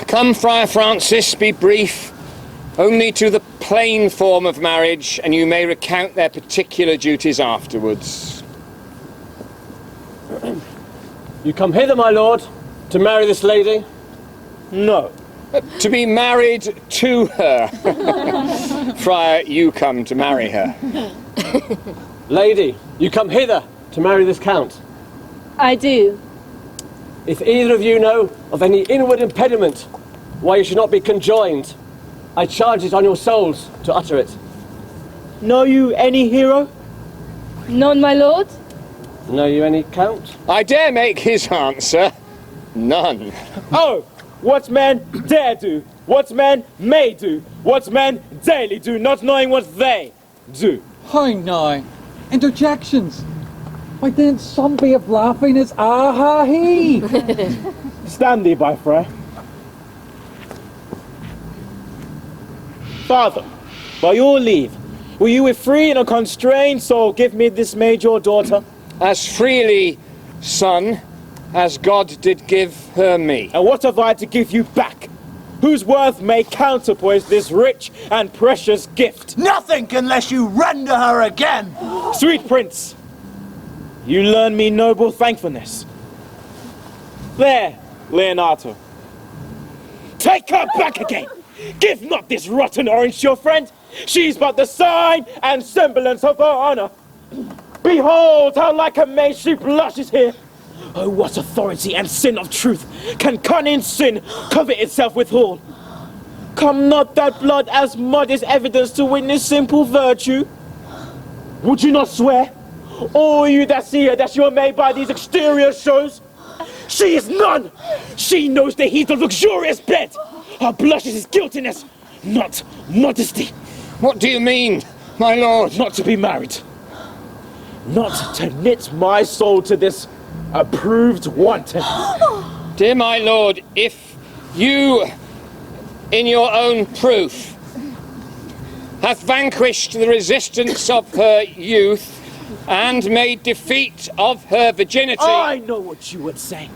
Come, Friar Francis, be brief. Only to the plain form of marriage, and you may recount their particular duties afterwards. You come hither, my lord, to marry this lady? No. To be married to her. Friar, you come to marry her. Lady, you come hither to marry this count? I do. If either of you know of any inward impediment why you should not be conjoined, I charge it on your souls to utter it. Know you any hero? None, my lord. Know you any count? I dare make his answer. None. Oh, what men dare do, what men may do, what men daily do, not knowing what they do. Hi, now. Interjections. Why then some be of laughing as ah-ha-he. Stand thee by, friar. Father, by your leave, will you with free and unconstrained soul give me this maid your daughter? As freely, son, as God did give her me. And what have I to give you back? Whose worth may counterpoise this rich and precious gift? Nothing unless you render her again! Sweet prince, you learn me noble thankfulness. There, Leonardo. Take her back again! Give not this rotten orange to your friend! She's but the sign and semblance of her honor. Behold how like a maid she blushes here! Oh, what authority and sin of truth can cunning sin cover itself withal? Come not that blood as modest evidence to witness simple virtue? Would you not swear, all you that see her, that you are made by these exterior shows? She is none! She knows the heat of luxurious bed! Her blushes is guiltiness, not modesty. What do you mean, my lord? Not to be married. Not to knit my soul to this approved wanton. Dear my lord, if you, in your own proof, hath vanquished the resistance of her youth and made defeat of her virginity... I know what you would say.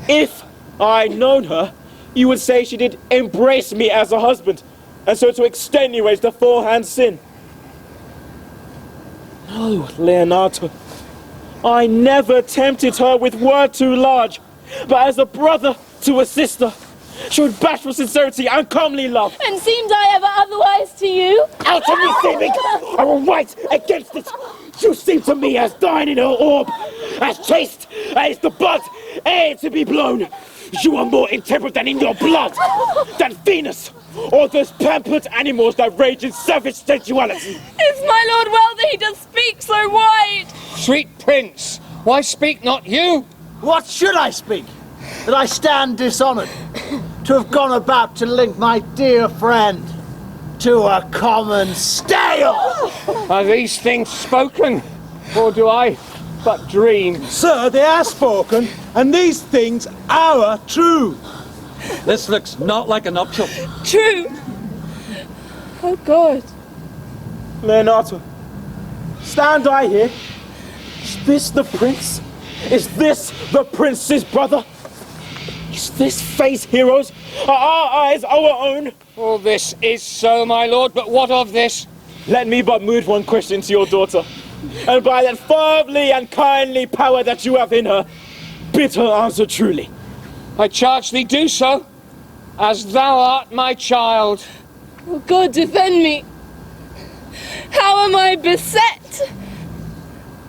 If I known her, you would say she did embrace me as a husband, and so to extenuate the forehand sin. No, Leonardo, I never tempted her with word too large, but as a brother to a sister, showed bashful sincerity and comely love. And seemed I ever otherwise to you? Out of me, seeming! I will fight against it! You seem to me as thine in her orb, as chaste as the bud ere to be blown. You are more intemperate than in your blood, than Venus, or those pampered animals that rage in savage sensuality. Is my lord well that he does speak so wide? Sweet prince, why speak not you? What should I speak? That I stand dishonoured, to have gone about to link my dear friend to a common stale! Are these things spoken, or do I but dream? Sir, they are spoken, and these things are true. This looks not like a nuptial. True. Oh God. Leonardo, stand I here? Is this the prince? Is this the prince's brother? Is this face heroes? Are our eyes our own? All this is so, my lord, but what of this? Let me but move one question to your daughter, and by that fatherly and kindly power that you have in her, bid her answer truly. I charge thee do so, as thou art my child. Oh God, defend me. How am I beset?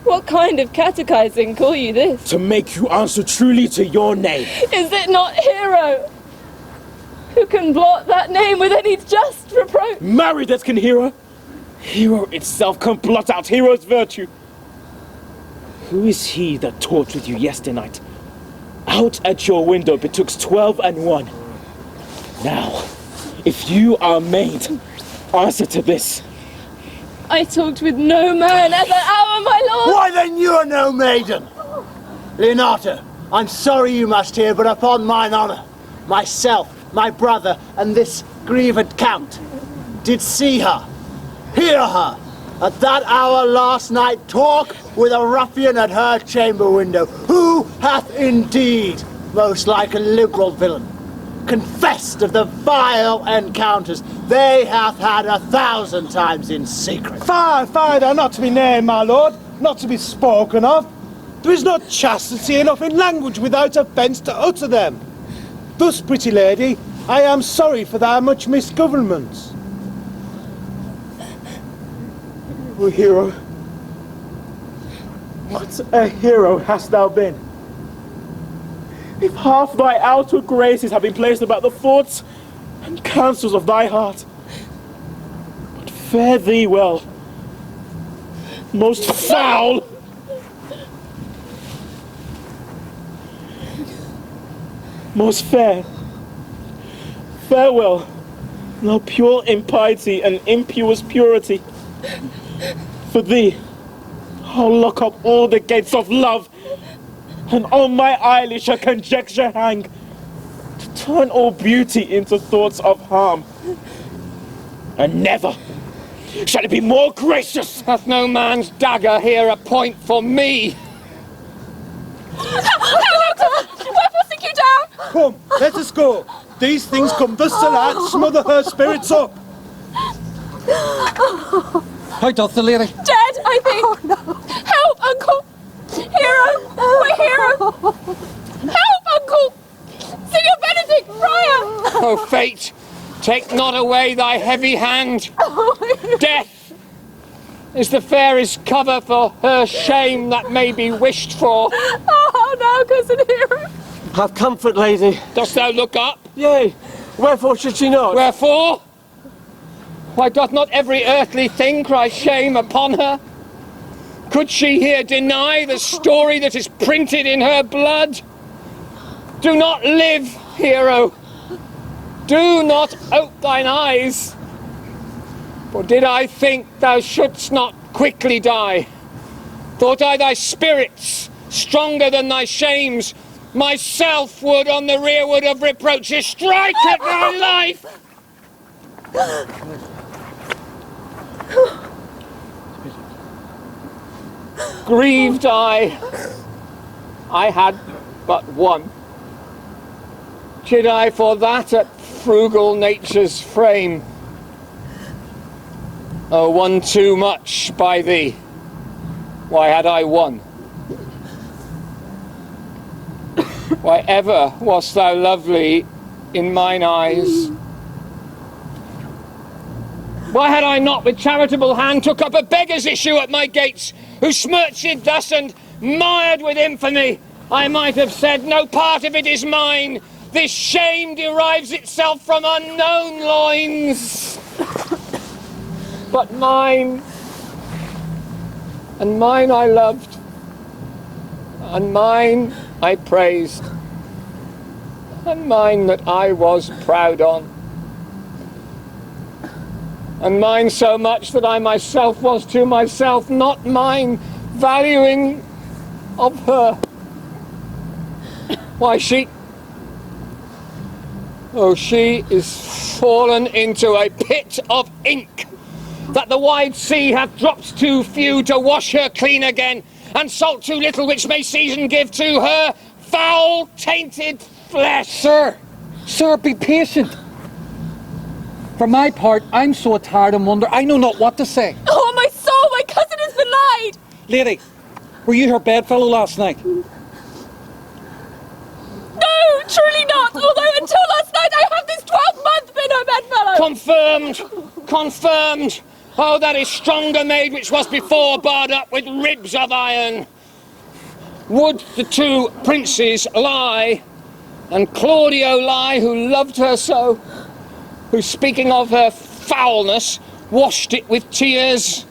What kind of catechizing call you this? To make you answer truly to your name. Is it not hero? Who can blot that name with any just reproach? Marry that can hero. Hero itself can blot out hero's virtue. Who is he that talked with you yesterday night? Out at your window betwixt 12 and 1. Now, if you are maid, answer to this. I talked with no man at that hour, my lord. Why then you're no maiden! Leonardo, I'm sorry you must hear, but upon mine honour, myself, my brother, and this grieved count did see her, hear her, at that hour last night talk with a ruffian at her chamber window, who hath indeed, most like a liberal villain, confessed of the vile encounters they hath had 1,000 times in secret. Fie, they're not to be named, my lord, not to be spoken of. There is not chastity enough in language without offence to utter them. Thus, pretty lady, I am sorry for thy much misgovernments. O hero, what a hero hast thou been! If half thy outer graces have been placed about the thoughts and counsels of thy heart, but fare thee well, most foul! Most fair, farewell, thou pure impiety and impious purity. For thee, I'll lock up all the gates of love, and on my eyelish a conjecture hang, to turn all beauty into thoughts of harm. And never shall it be more gracious. Hath no man's dagger here a point for me? Wherefore sink you down? Come, let us go. These things come thus to light, smother her spirits up. How doth the lady? Dead, I think. Oh, no. Help, Uncle! Hero! My hero! Help, Uncle! Signor Benedick, friar! O fate, take not away thy heavy hand. Death is the fairest cover for her shame that may be wished for. Oh, no, cousin hero! Have comfort, lady. Dost thou look up? Yea, wherefore should she not? Wherefore? Why doth not every earthly thing cry shame upon her? Could she here deny the story that is printed in her blood? Do not live, hero. Do not ope thine eyes. For did I think thou shouldst not quickly die? Thought I thy spirits stronger than thy shames, myself would on the rearward of reproaches strike at thy life. Grieved I had but one. Chid I for that at frugal nature's frame? Oh, one too much by thee. Why had I one? Why ever wast thou lovely in mine eyes? Why had I not with charitable hand took up a beggar's issue at my gates, who smirched thus and mired with infamy? I might have said, no part of it is mine. This shame derives itself from unknown loins. But mine, and mine I loved, and mine I praised, and mine that I was proud on. And mine so much that I myself was to myself not mine, valuing of her. Why she is fallen into a pit of ink, that the wide sea hath dropped too few to wash her clean again, and salt too little which may season give to her foul tainted flesh. Sir, be patient. For my part, I'm so tired and wonder I know not what to say. Oh, my soul, my cousin has been lied! Lady, were you her bedfellow last night? No, truly not, although until last night I have this 12-month been her bedfellow! Confirmed! Oh, that is stronger maid which was before barred up with ribs of iron. Would the two princes lie, and Claudio lie who loved her so, who, speaking of her foulness, washed it with tears?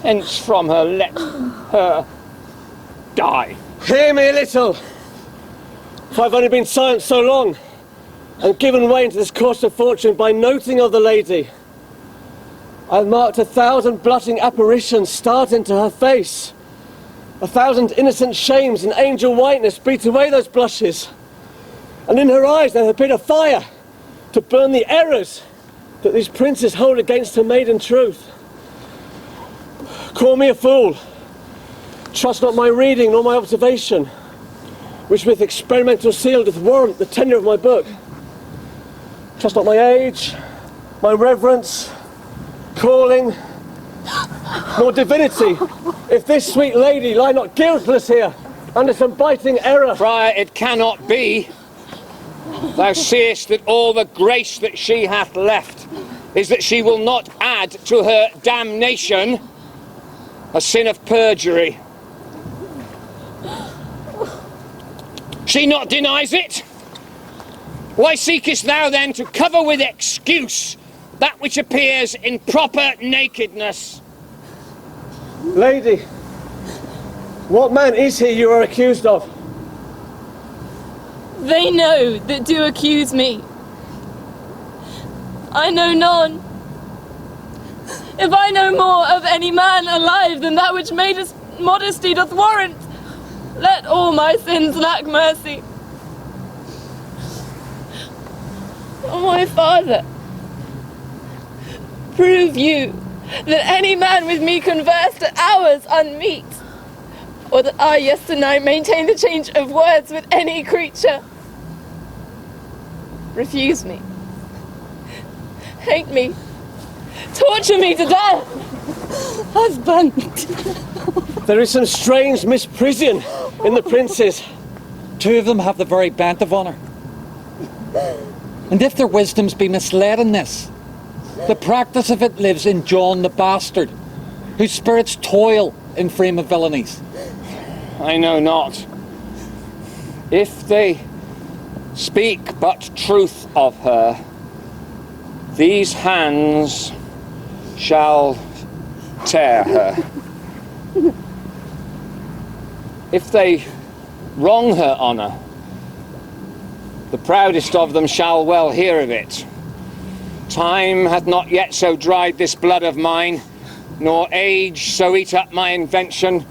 Hence from her let her die. Hear me a little, for I've only been silent so long, and given way into this course of fortune by noting of the lady. I've marked 1,000 blotting apparitions start into her face, 1,000 innocent shames in angel whiteness beat away those blushes, and in her eyes there hath been a fire to burn the errors that these princes hold against her maiden truth. Call me a fool. Trust not my reading nor my observation, which with experimental seal doth warrant the tenure of my book. Trust not my age, my reverence, calling, nor divinity, if this sweet lady lie not guiltless here, under some biting error. Friar, it cannot be. Thou seest that all the grace that she hath left is that she will not add to her damnation a sin of perjury. She not denies it. Why seekest thou then to cover with excuse that which appears in proper nakedness? Lady, what man is he you are accused of? They know that do accuse me. I know none. If I know more of any man alive than that which modesty doth warrant, let all my sins lack mercy. Oh, my father, prove you that any man with me conversed at hours unmeet, or that I yesternight maintained the change of words with any creature. Refuse me, hate me, torture me to death. Husband. There is some strange misprision in the princes. Two of them have the very bent of honour. And if their wisdoms be misled in this, the practice of it lives in John the Bastard, whose spirits toil in frame of villainies. I know not. If they speak but truth of her, these hands shall tear her. If they wrong her honour, the proudest of them shall well hear of it. Time hath not yet so dried this blood of mine, nor age so eat up my invention,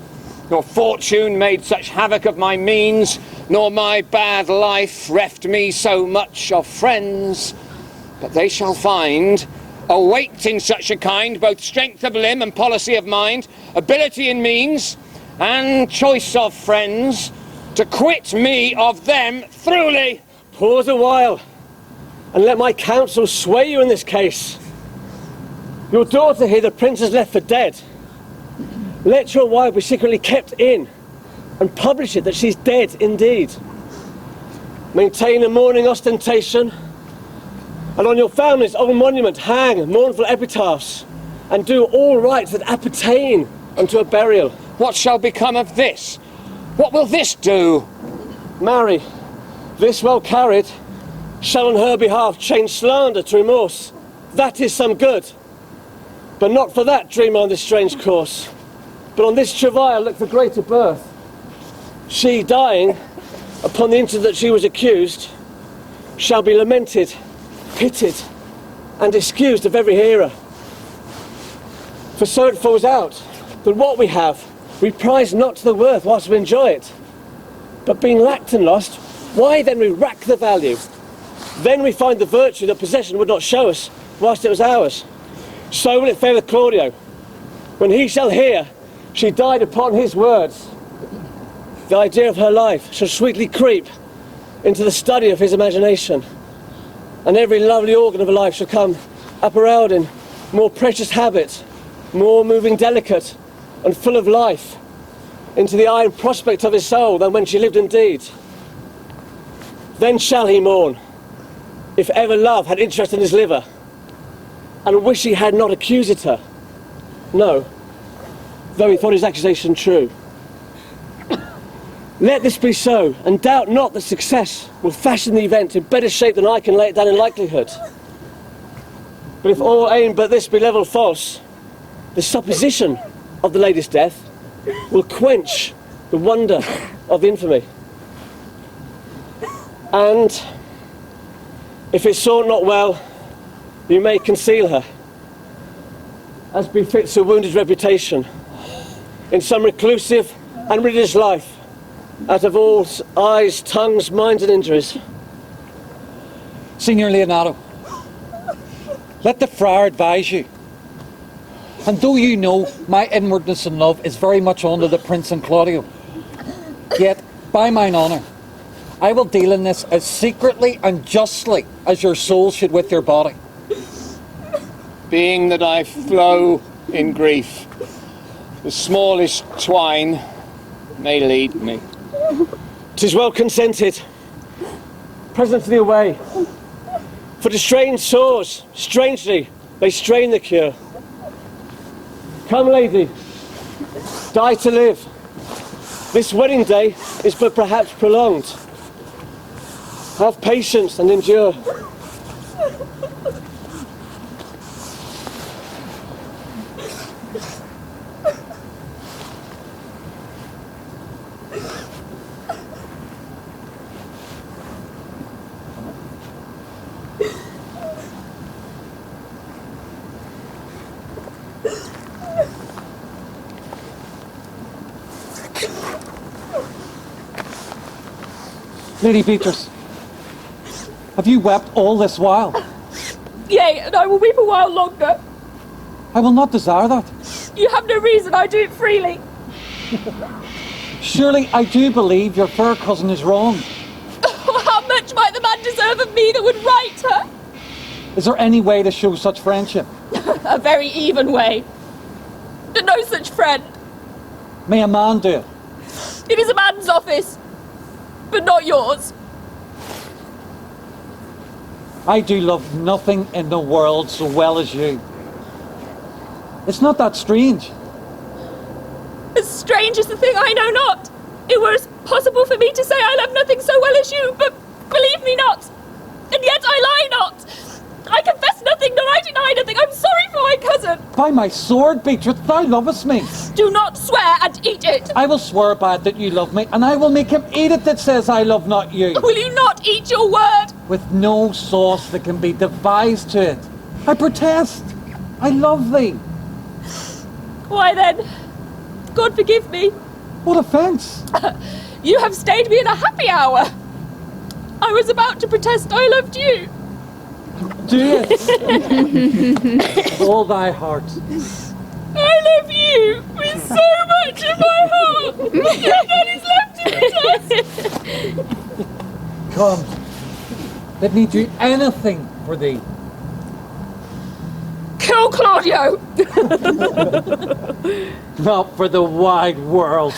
nor fortune made such havoc of my means, nor my bad life reft me so much of friends, but they shall find, awaked in such a kind, both strength of limb and policy of mind, ability in means, and choice of friends, to quit me of them throughly. Pause a while, and let my counsel sway you in this case. Your daughter here the prince has left for dead. Let your wife be secretly kept in, and publish it that she's dead indeed. Maintain a mourning ostentation, and on your family's old monument hang mournful epitaphs, and do all rites that appertain unto a burial. What shall become of this? What will this do? Marry, this well carried shall on her behalf change slander to remorse. That is some good. But not for that dream on this strange course, but on this travail look for greater birth. She dying, upon the instant that she was accused, shall be lamented, pitied, and excused of every hearer. For so it falls out, that what we have, we prize not to the worth whilst we enjoy it. But being lacked and lost, why then we rack the value? Then we find the virtue that possession would not show us whilst it was ours. So will it fare with Claudio, when he shall hear she died upon his words. The idea of her life shall sweetly creep into the study of his imagination, and every lovely organ of her life shall come apparelled in more precious habit, more moving delicate, and full of life, into the eye and prospect of his soul than when she lived indeed. Then shall he mourn, if ever love had interest in his liver, and wish he had not accused her. No, though he thought his accusation true. Let this be so, and doubt not that success will fashion the event in better shape than I can lay it down in likelihood. But if all aim but this be level false, the supposition of the lady's death will quench the wonder of infamy. And if it sought not well, you may conceal her, as befits a wounded reputation, in some reclusive and religious life, out of all eyes, tongues, minds, and injuries. Signor Leonardo, let the friar advise you. And though you know my inwardness and love is very much under the Prince and Claudio, yet, by mine honour, I will deal in this as secretly and justly as your soul should with your body. Being that I flow in grief, the smallest twine may lead me. 'Tis well consented. Presently away. For the strained sores, strangely, they strain the cure. Come, lady, die to live. This wedding day is but perhaps prolonged. Have patience and endure. Lady Beatrice, have you wept all this while? Yea, and I will weep a while longer. I will not desire that. You have no reason, I do it freely. Surely I do believe your fair cousin is wrong. Oh, how much might the man deserve of me that would right her? Is there any way to show such friendship? A very even way. But no such friend. May a man do it? It is a man's office, but not yours. I do love nothing in the world so well as you. It's not that strange. As strange as the thing I know not. It were possible for me to say I love nothing so well as you, but believe me not. And yet I lie not. I confess nothing, nor I deny nothing. I'm sorry for my cousin. By my sword, Beatrice, thou lovest me. Do not swear and eat it. I will swear by it that you love me, and I will make him eat it that says I love not you. Will you not eat your word? With no sauce that can be devised to it. I protest. I love thee. Why then, God forgive me. What offence? You have stayed me in a happy hour. I was about to protest I loved you. Do it. With all thy heart. I love you with so much of my heart. That is left in the dust. Come. Let me do anything for thee. Kill Claudio. Not for the wide world.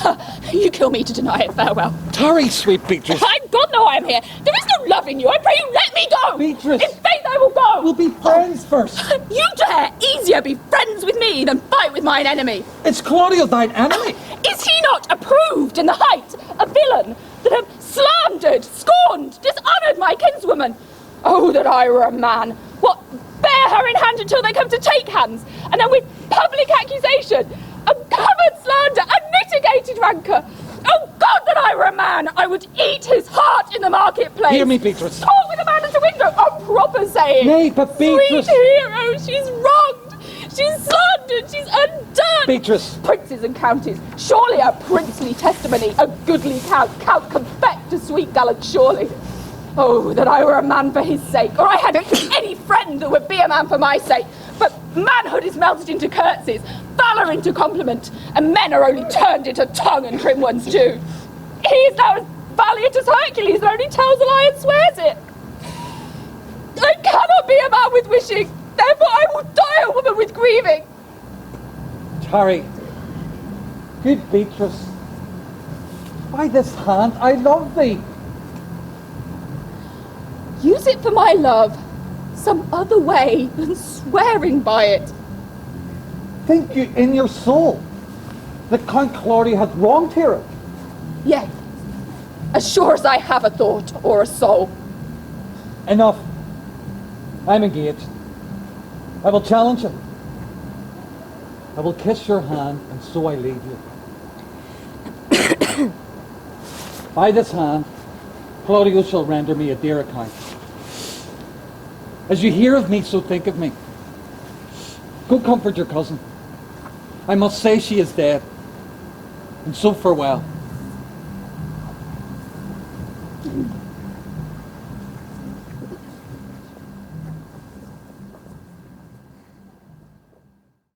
You kill me to deny it. Farewell. Tarry, sweet Beatrice. Thank God no I am here. There is no love in you. I pray you let me go. Beatrice. In faith I will go. We'll be friends first. You dare easier be friends with me than fight with mine enemy. It's Claudio, thine enemy. Is he not approved in the height, a villain that have slandered, scorned, dishonoured my kinswoman? Oh, that I were a man! What, bear her in hand until they come to take hands, and then with public accusation, uncovered slander, unmitigated rancour? Oh God, that I were a man! I would eat his heart in the marketplace! Hear me, Beatrice. Talk with a man at a window! A proper saying! Nay, but Beatrice... Sweet hero, she's wronged! She's slandered! She's undone! Beatrice! Princes and counties, surely a princely testimony, a goodly count confect to sweet gallant, surely. Oh, that I were a man for his sake, or I had any friend that would be a man for my sake. But manhood is melted into curtsies, valour into compliment, and men are only turned into tongue and trim ones too. He is now as valiant as Hercules, that only tells a lie and swears it. I cannot be a man with wishing, therefore I will die a woman with grieving. Tarry. Good Beatrice. By this hand I love thee. Use it for my love, some other way than swearing by it. Think you in your soul that Count Claudio hath wronged Hera? Yea, as sure as I have a thought or a soul. Enough. I'm engaged. I will challenge him. I will kiss your hand, and so I leave you. By this hand, Claudio shall render me a dear account. As you hear of me, so think of me. Go comfort your cousin. I must say she is dead, and so farewell.